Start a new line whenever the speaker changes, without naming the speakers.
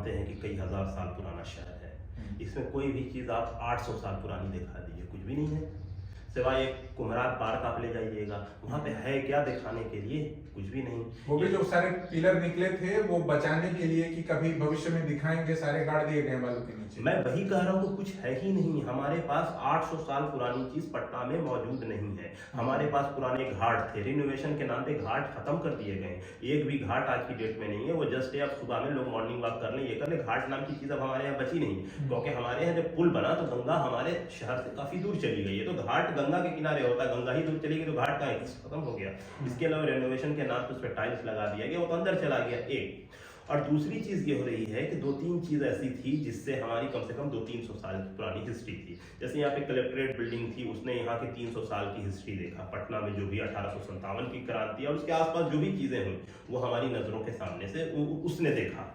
मानते हैं कि कई हजार साल पुराना शहर है। इसमें कोई भी चीज़ आप 800 साल पुरानी दिखा दीजिए, कुछ भी नहीं है, सिवाय एक कुम्हरार पार्क आप ले जाइएगा, वहाँ पे है क्या दिखाने के लिए? कुछ भी नहीं।
वो भी जो सारे पिलर निकले थे वो बचाने के लिए कि कभी भविष्य में दिखाएंगे, सारे गाड़ दिए गए बालू के नीचे।
मैं वही कह रहा हूँ कि कुछ है ही नहीं। हमारे पास 800 साल पुरानी चीज पटना में मौजूद नहीं है। हमारे पास पुराने घाट थे, रिनोवेशन के नाम पे घाट खत्म कर दिए गए, एक भी घाट आज की डेट में नहीं है। वो जस्ट अब सुबह में लोग मॉर्निंग वॉक कर लें, ये कर ले, घाट नाम की चीज अब हमारे यहाँ बची नहीं, क्योंकि हमारे यहाँ जब पुल बना तो गंगा हमारे शहर से काफी दूर चली गई है। तो घाट गंगा के किनारे होता है, गंगा ही दूर चली गई तो घाट कहाँ है? खत्म हो गया। इसके अलावा रेनोवेशन के नाम पे उस पर टाइल्स लगा दिया गया, वो तो अंदर चला गया। एक और दूसरी चीज ये हो रही है कि 2-3 चीज ऐसी थी जिससे हमारी कम से कम 200-300 साल की पुरानी हिस्ट्री थी। जैसे यहाँ पे कलेक्ट्रेट बिल्डिंग थी, उसने यहाँ के 300 साल की हिस्ट्री देखा। पटना में जो भी 1857 की क्रांति और उसके आसपास जो भी चीजें हुई वो हमारी नजरों के सामने से उसने देखा।